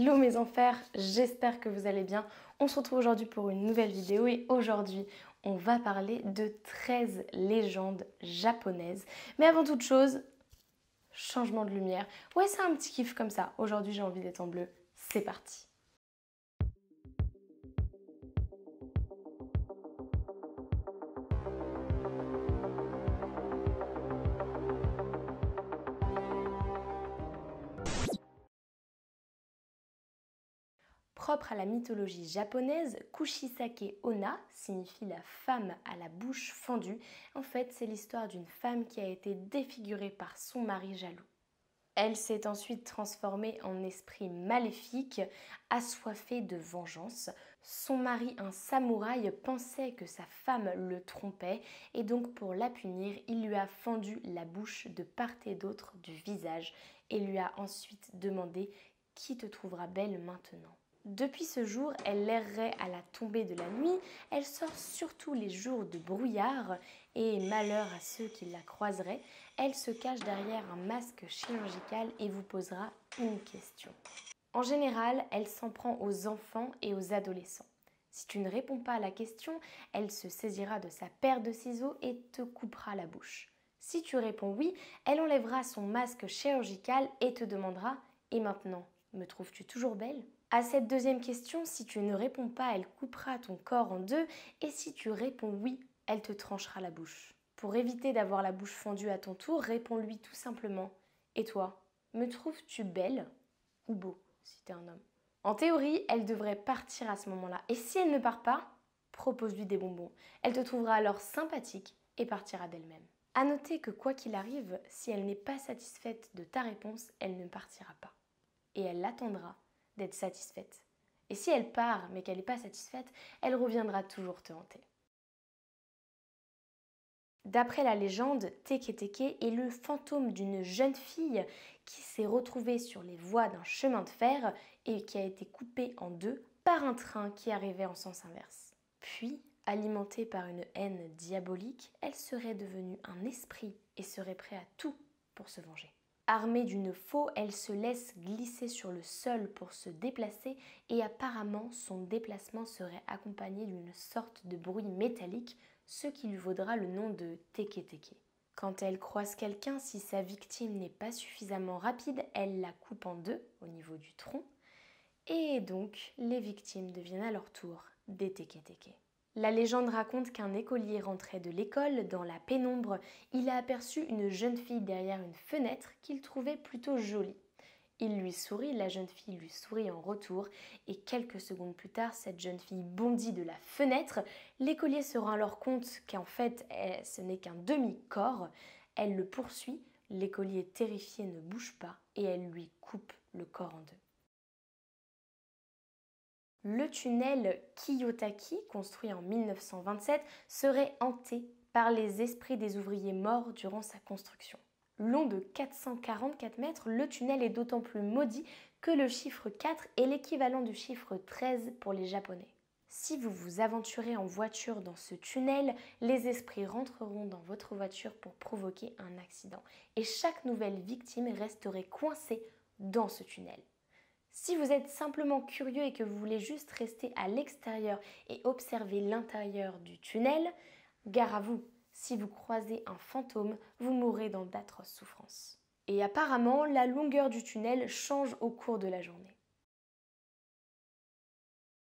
Hello mes enfers, j'espère que vous allez bien. On se retrouve aujourd'hui pour une nouvelle vidéo et aujourd'hui on va parler de 13 légendes japonaises. Mais avant toute chose, changement de lumière. Ouais, c'est un petit kiff comme ça. Aujourd'hui j'ai envie d'être en bleu. C'est parti. Propre à la mythologie japonaise, Kushisake Onna signifie la femme à la bouche fendue. En fait, c'est l'histoire d'une femme qui a été défigurée par son mari jaloux. Elle s'est ensuite transformée en esprit maléfique, assoiffé de vengeance. Son mari, un samouraï, pensait que sa femme le trompait et donc pour la punir, il lui a fendu la bouche de part et d'autre du visage et lui a ensuite demandé « Qui te trouvera belle maintenant ?» Depuis ce jour, elle errait à la tombée de la nuit, elle sort surtout les jours de brouillard et malheur à ceux qui la croiseraient, elle se cache derrière un masque chirurgical et vous posera une question. En général, elle s'en prend aux enfants et aux adolescents. Si tu ne réponds pas à la question, elle se saisira de sa paire de ciseaux et te coupera la bouche. Si tu réponds oui, elle enlèvera son masque chirurgical et te demandera « Et maintenant, me trouves-tu toujours belle ?» À cette deuxième question, si tu ne réponds pas, elle coupera ton corps en deux et si tu réponds oui, elle te tranchera la bouche. Pour éviter d'avoir la bouche fendue à ton tour, réponds-lui tout simplement « Et toi, me trouves-tu belle ?» ou « beau » si t'es un homme. En théorie, elle devrait partir à ce moment-là. Et si elle ne part pas, propose-lui des bonbons. Elle te trouvera alors sympathique et partira d'elle-même. À noter que quoi qu'il arrive, si elle n'est pas satisfaite de ta réponse, elle ne partira pas. Et elle l'attendra d'être satisfaite. Et si elle part mais qu'elle n'est pas satisfaite, elle reviendra toujours te hanter. D'après la légende, Teke Teke est le fantôme d'une jeune fille qui s'est retrouvée sur les voies d'un chemin de fer et qui a été coupée en deux par un train qui arrivait en sens inverse. Puis, alimentée par une haine diabolique, elle serait devenue un esprit et serait prête à tout pour se venger. Armée d'une faux, elle se laisse glisser sur le sol pour se déplacer et apparemment son déplacement serait accompagné d'une sorte de bruit métallique, ce qui lui vaudra le nom de Teke Teke. Quand elle croise quelqu'un, si sa victime n'est pas suffisamment rapide, elle la coupe en deux au niveau du tronc et donc les victimes deviennent à leur tour des Teke Teke. La légende raconte qu'un écolier rentrait de l'école, dans la pénombre, il a aperçu une jeune fille derrière une fenêtre qu'il trouvait plutôt jolie. Il lui sourit, la jeune fille lui sourit en retour et quelques secondes plus tard, cette jeune fille bondit de la fenêtre. L'écolier se rend alors compte qu'en fait, ce n'est qu'un demi-corps. Elle le poursuit, l'écolier terrifié ne bouge pas et elle lui coupe le corps en deux. Le tunnel Kiyotaki, construit en 1927, serait hanté par les esprits des ouvriers morts durant sa construction. Long de 444 mètres, le tunnel est d'autant plus maudit que le chiffre 4 est l'équivalent du chiffre 13 pour les Japonais. Si vous vous aventurez en voiture dans ce tunnel, les esprits rentreront dans votre voiture pour provoquer un accident. Et chaque nouvelle victime resterait coincée dans ce tunnel. Si vous êtes simplement curieux et que vous voulez juste rester à l'extérieur et observer l'intérieur du tunnel, gare à vous, si vous croisez un fantôme, vous mourrez dans d'atroces souffrances. Et apparemment, la longueur du tunnel change au cours de la journée.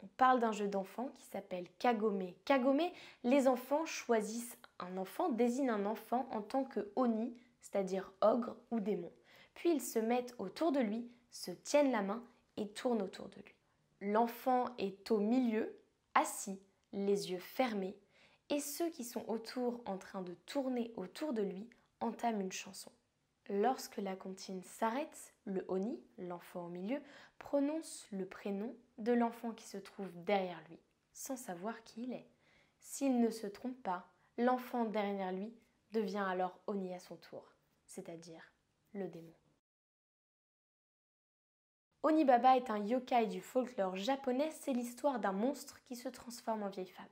On parle d'un jeu d'enfant qui s'appelle Kagome. Kagome, les enfants choisissent un enfant, désignent un enfant en tant que Oni, c'est-à-dire ogre ou démon. Puis ils se mettent autour de lui, se tiennent la main et tournent autour de lui. L'enfant est au milieu, assis, les yeux fermés, et ceux qui sont autour en train de tourner autour de lui entament une chanson. Lorsque la comptine s'arrête, le Oni, l'enfant au milieu, prononce le prénom de l'enfant qui se trouve derrière lui, sans savoir qui il est. S'il ne se trompe pas, l'enfant derrière lui devient alors Oni à son tour, c'est-à-dire le démon. Onibaba est un yokai du folklore japonais, c'est l'histoire d'un monstre qui se transforme en vieille femme.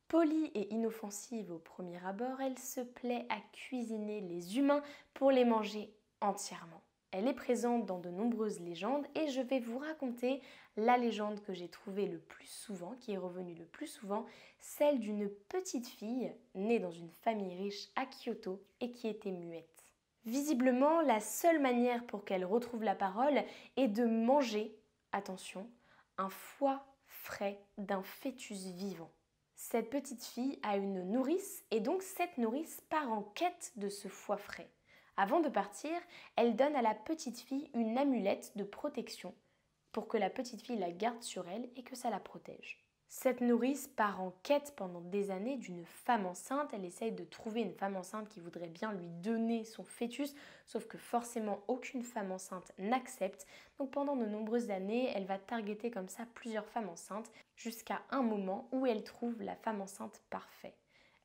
Polie et inoffensive au premier abord, elle se plaît à cuisiner les humains pour les manger entièrement. Elle est présente dans de nombreuses légendes et je vais vous raconter la légende que j'ai trouvée le plus souvent, qui est revenue le plus souvent, celle d'une petite fille née dans une famille riche à Kyoto et qui était muette. Visiblement, la seule manière pour qu'elle retrouve la parole est de manger, attention, un foie frais d'un fœtus vivant. Cette petite fille a une nourrice et donc cette nourrice part en quête de ce foie frais. Avant de partir, elle donne à la petite fille une amulette de protection pour que la petite fille la garde sur elle et que ça la protège. Cette nourrice part en quête pendant des années d'une femme enceinte. Elle essaye de trouver une femme enceinte qui voudrait bien lui donner son fœtus, sauf que forcément aucune femme enceinte n'accepte. Donc pendant de nombreuses années, elle va targeter comme ça plusieurs femmes enceintes jusqu'à un moment où elle trouve la femme enceinte parfaite.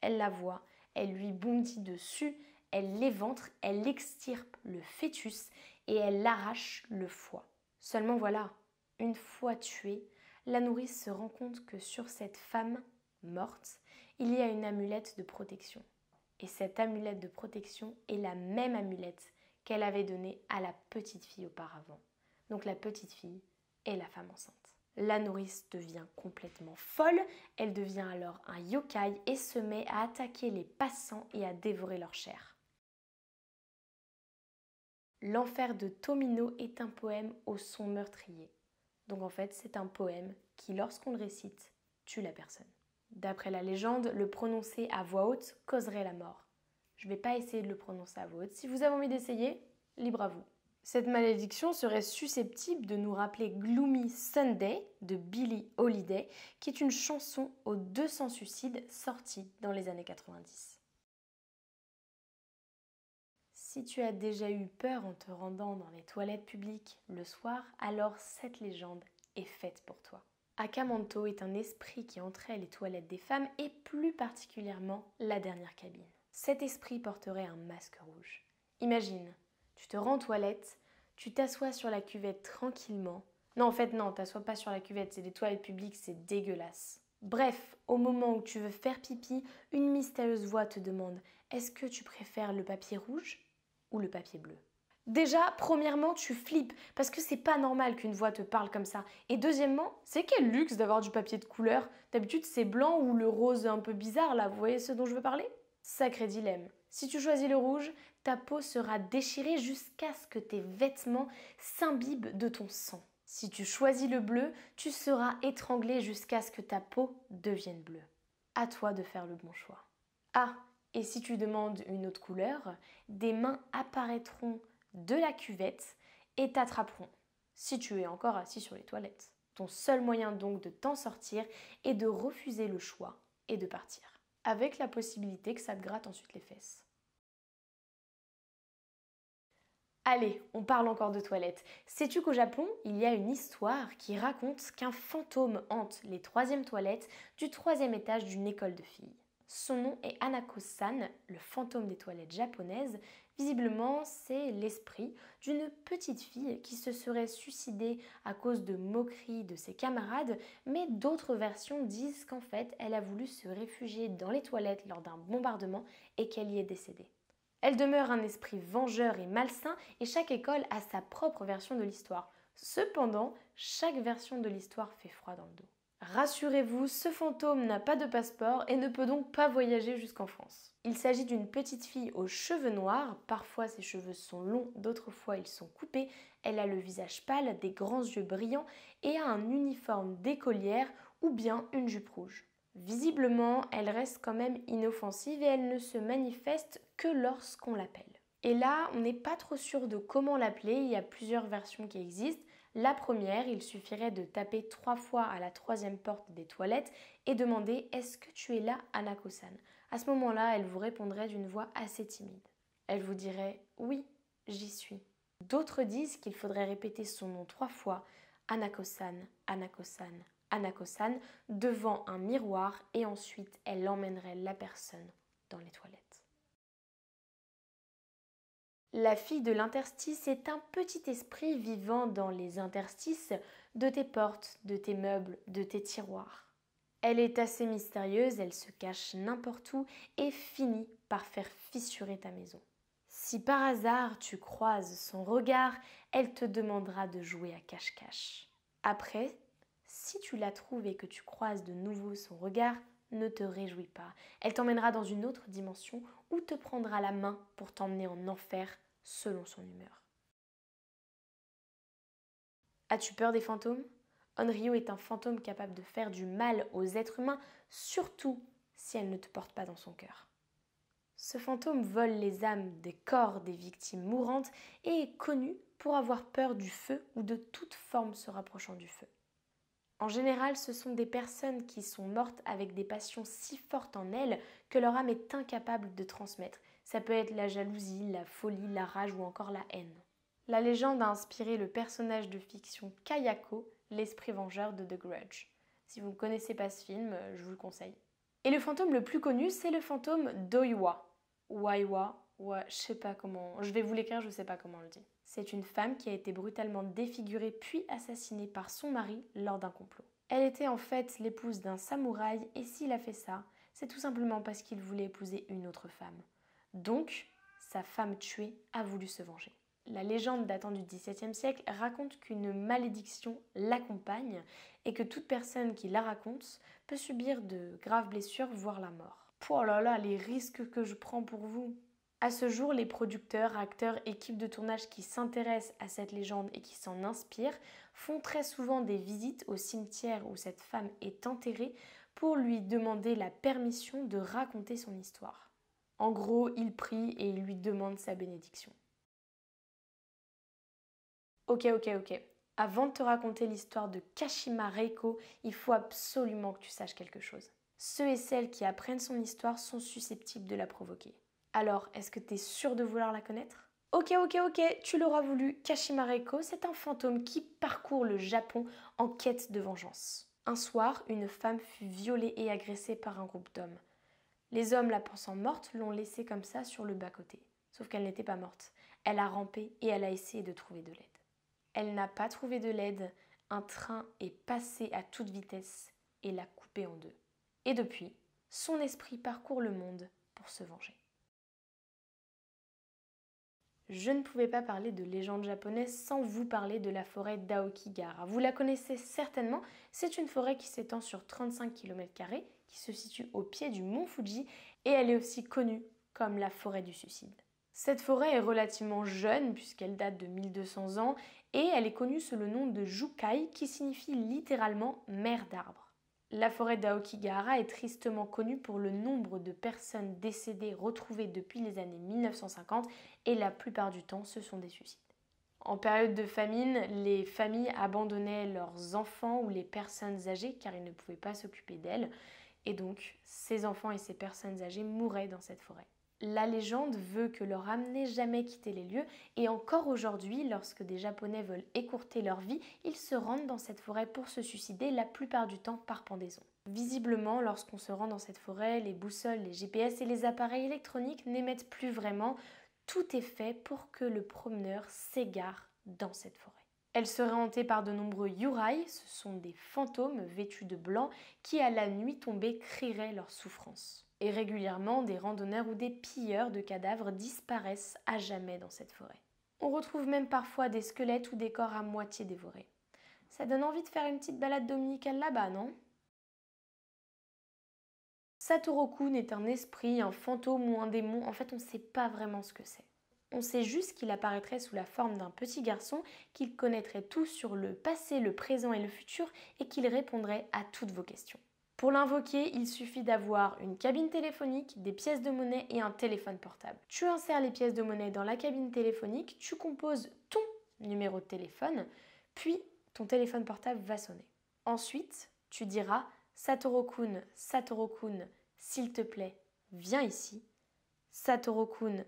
Elle la voit, elle lui bondit dessus, elle l'éventre, elle extirpe le fœtus et elle arrache le foie. Seulement voilà, une fois tuée, la nourrice se rend compte que sur cette femme morte, il y a une amulette de protection. Et cette amulette de protection est la même amulette qu'elle avait donnée à la petite fille auparavant. Donc la petite fille est la femme enceinte. La nourrice devient complètement folle, elle devient alors un yokai et se met à attaquer les passants et à dévorer leur chair. L'enfer de Tomino est un poème au son meurtrier. Donc en fait, c'est un poème qui, lorsqu'on le récite, tue la personne. D'après la légende, le prononcer à voix haute causerait la mort. Je ne vais pas essayer de le prononcer à voix haute. Si vous avez envie d'essayer, libre à vous. Cette malédiction serait susceptible de nous rappeler Gloomy Sunday de Billie Holiday, qui est une chanson aux 200 suicides sortie dans les années 90. Si tu as déjà eu peur en te rendant dans les toilettes publiques le soir, alors cette légende est faite pour toi. Akamanto est un esprit qui entrait les toilettes des femmes et plus particulièrement la dernière cabine. Cet esprit porterait un masque rouge. Imagine, tu te rends aux toilettes, tu t'assois sur la cuvette tranquillement. Non, en fait, non, t'assois pas sur la cuvette, c'est des toilettes publiques, c'est dégueulasse. Bref, au moment où tu veux faire pipi, une mystérieuse voix te demande « Est-ce que tu préfères le papier rouge ou le papier bleu ?» Déjà, premièrement, tu flippes parce que c'est pas normal qu'une voix te parle comme ça. Et deuxièmement, c'est quel luxe d'avoir du papier de couleur. D'habitude, c'est blanc ou le rose un peu bizarre là, vous voyez ce dont je veux parler? Sacré dilemme. Si tu choisis le rouge, ta peau sera déchirée jusqu'à ce que tes vêtements s'imbibent de ton sang. Si tu choisis le bleu, tu seras étranglé jusqu'à ce que ta peau devienne bleue. À toi de faire le bon choix. Ah, et si tu demandes une autre couleur, des mains apparaîtront de la cuvette et t'attraperont, si tu es encore assis sur les toilettes. Ton seul moyen donc de t'en sortir est de refuser le choix et de partir, avec la possibilité que ça te gratte ensuite les fesses. Allez, on parle encore de toilettes. Sais-tu qu'au Japon, il y a une histoire qui raconte qu'un fantôme hante les 3e toilettes du 3e étage d'une école de filles. Son nom est Hanako-san, le fantôme des toilettes japonaises. Visiblement, c'est l'esprit d'une petite fille qui se serait suicidée à cause de moqueries de ses camarades, mais d'autres versions disent qu'en fait, elle a voulu se réfugier dans les toilettes lors d'un bombardement et qu'elle y est décédée. Elle demeure un esprit vengeur et malsain et chaque école a sa propre version de l'histoire. Cependant, chaque version de l'histoire fait froid dans le dos. Rassurez-vous, ce fantôme n'a pas de passeport et ne peut donc pas voyager jusqu'en France. Il s'agit d'une petite fille aux cheveux noirs, parfois ses cheveux sont longs, d'autres fois ils sont coupés, elle a le visage pâle, des grands yeux brillants et a un uniforme d'écolière ou bien une jupe rouge. Visiblement, elle reste quand même inoffensive et elle ne se manifeste que lorsqu'on l'appelle. Et là, on n'est pas trop sûr de comment l'appeler, il y a plusieurs versions qui existent. La première, il suffirait de taper 3 fois à la 3e porte des toilettes et demander « Est-ce que tu es là, Hanako-san ?» À ce moment-là, elle vous répondrait d'une voix assez timide. Elle vous dirait « Oui, j'y suis ». D'autres disent qu'il faudrait répéter son nom 3 fois « Hanako-san, Hanako-san, Hanako-san » devant un miroir et ensuite elle emmènerait la personne dans les toilettes. La fille de l'interstice est un petit esprit vivant dans les interstices de tes portes, de tes meubles, de tes tiroirs. Elle est assez mystérieuse, elle se cache n'importe où et finit par faire fissurer ta maison. Si par hasard tu croises son regard, elle te demandera de jouer à cache-cache. Après, si tu la trouves et que tu croises de nouveau son regard, ne te réjouis pas. Elle t'emmènera dans une autre dimension ou te prendra la main pour t'emmener en enfer selon son humeur. As-tu peur des fantômes? Onryo est un fantôme capable de faire du mal aux êtres humains, surtout si elle ne te porte pas dans son cœur. Ce fantôme vole les âmes des corps des victimes mourantes et est connu pour avoir peur du feu ou de toute forme se rapprochant du feu. En général, ce sont des personnes qui sont mortes avec des passions si fortes en elles que leur âme est incapable de transmettre. Ça peut être la jalousie, la folie, la rage ou encore la haine. La légende a inspiré le personnage de fiction Kayako, l'esprit vengeur de The Grudge. Si vous ne connaissez pas ce film, je vous le conseille. Et le fantôme le plus connu, c'est le fantôme d'Oiwa. Waiwa, ouais, je sais pas comment, je vais vous l'écrire, je sais pas comment on le dit. C'est une femme qui a été brutalement défigurée puis assassinée par son mari lors d'un complot. Elle était en fait l'épouse d'un samouraï et s'il a fait ça, c'est tout simplement parce qu'il voulait épouser une autre femme. Donc, sa femme tuée a voulu se venger. La légende datant du XVIIe siècle raconte qu'une malédiction l'accompagne et que toute personne qui la raconte peut subir de graves blessures, voire la mort. Oh là là, les risques que je prends pour vous! À ce jour, les producteurs, acteurs, équipes de tournage qui s'intéressent à cette légende et qui s'en inspirent font très souvent des visites au cimetière où cette femme est enterrée pour lui demander la permission de raconter son histoire. En gros, ils prient et ils lui demandent sa bénédiction. Ok. Avant de te raconter l'histoire de Kashima Reiko, il faut absolument que tu saches quelque chose. Ceux et celles qui apprennent son histoire sont susceptibles de la provoquer. Alors, est-ce que tu es sûr de vouloir la connaître? Ok, tu l'auras voulu. Kashima Reiko, c'est un fantôme qui parcourt le Japon en quête de vengeance. Un soir, une femme fut violée et agressée par un groupe d'hommes. Les hommes, la pensant morte, l'ont laissée comme ça sur le bas-côté. Sauf qu'elle n'était pas morte. Elle a rampé et elle a essayé de trouver de l'aide. Elle n'a pas trouvé de l'aide. Un train est passé à toute vitesse et l'a coupée en deux. Et depuis, son esprit parcourt le monde pour se venger. Je ne pouvais pas parler de légende japonaise sans vous parler de la forêt d'Aokigahara. Vous la connaissez certainement, c'est une forêt qui s'étend sur 35 km², qui se situe au pied du mont Fuji et elle est aussi connue comme la forêt du suicide. Cette forêt est relativement jeune puisqu'elle date de 1200 ans et elle est connue sous le nom de Jukai qui signifie littéralement mer d'arbres. La forêt d'Aokigahara est tristement connue pour le nombre de personnes décédées retrouvées depuis les années 1950 et la plupart du temps ce sont des suicides. En période de famine, les familles abandonnaient leurs enfants ou les personnes âgées car ils ne pouvaient pas s'occuper d'elles et donc ces enfants et ces personnes âgées mouraient dans cette forêt. La légende veut que leur âme n'ait jamais quitté les lieux et encore aujourd'hui, lorsque des Japonais veulent écourter leur vie, ils se rendent dans cette forêt pour se suicider, la plupart du temps par pendaison. Visiblement, lorsqu'on se rend dans cette forêt, les boussoles, les GPS et les appareils électroniques n'émettent plus vraiment. Tout est fait pour que le promeneur s'égare dans cette forêt. Elle serait hantée par de nombreux yurai, ce sont des fantômes vêtus de blanc qui à la nuit tombée crieraient leur souffrance. Et régulièrement, des randonneurs ou des pilleurs de cadavres disparaissent à jamais dans cette forêt. On retrouve même parfois des squelettes ou des corps à moitié dévorés. Ça donne envie de faire une petite balade dominicale là-bas, non? Satoru-kun est un esprit, un fantôme ou un démon, en fait on ne sait pas vraiment ce que c'est. On sait juste qu'il apparaîtrait sous la forme d'un petit garçon, qu'il connaîtrait tout sur le passé, le présent et le futur et qu'il répondrait à toutes vos questions. Pour l'invoquer, il suffit d'avoir une cabine téléphonique, des pièces de monnaie et un téléphone portable. Tu insères les pièces de monnaie dans la cabine téléphonique, tu composes ton numéro de téléphone, puis ton téléphone portable va sonner. Ensuite, tu diras « Satoru-kun, s'il te plaît, viens ici. Satoru-kun,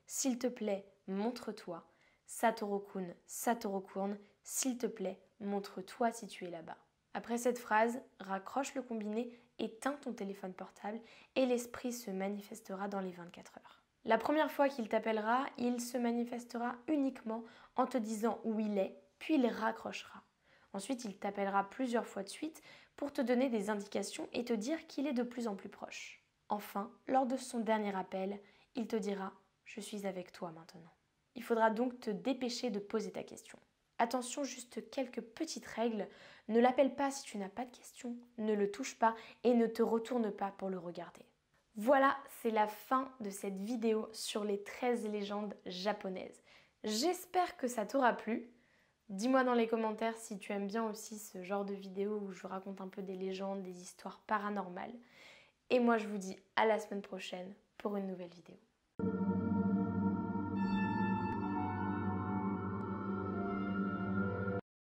s'il te plaît, montre-toi. Satoru-kun, s'il te plaît, montre-toi si tu es là-bas. » Après cette phrase, raccroche le combiné, éteins ton téléphone portable et l'esprit se manifestera dans les 24 heures. La première fois qu'il t'appellera, il se manifestera uniquement en te disant où il est, puis il raccrochera. Ensuite, il t'appellera plusieurs fois de suite pour te donner des indications et te dire qu'il est de plus en plus proche. Enfin, lors de son dernier appel, il te dira « je suis avec toi maintenant. Il faudra donc te dépêcher de poser ta question. Attention, juste quelques petites règles. Ne l'appelle pas si tu n'as pas de question, ne le touche pas et ne te retourne pas pour le regarder. Voilà, c'est la fin de cette vidéo sur les 13 légendes japonaises. J'espère que ça t'aura plu. Dis-moi dans les commentaires si tu aimes bien aussi ce genre de vidéo où je raconte un peu des légendes, des histoires paranormales. Et moi je vous dis à la semaine prochaine pour une nouvelle vidéo.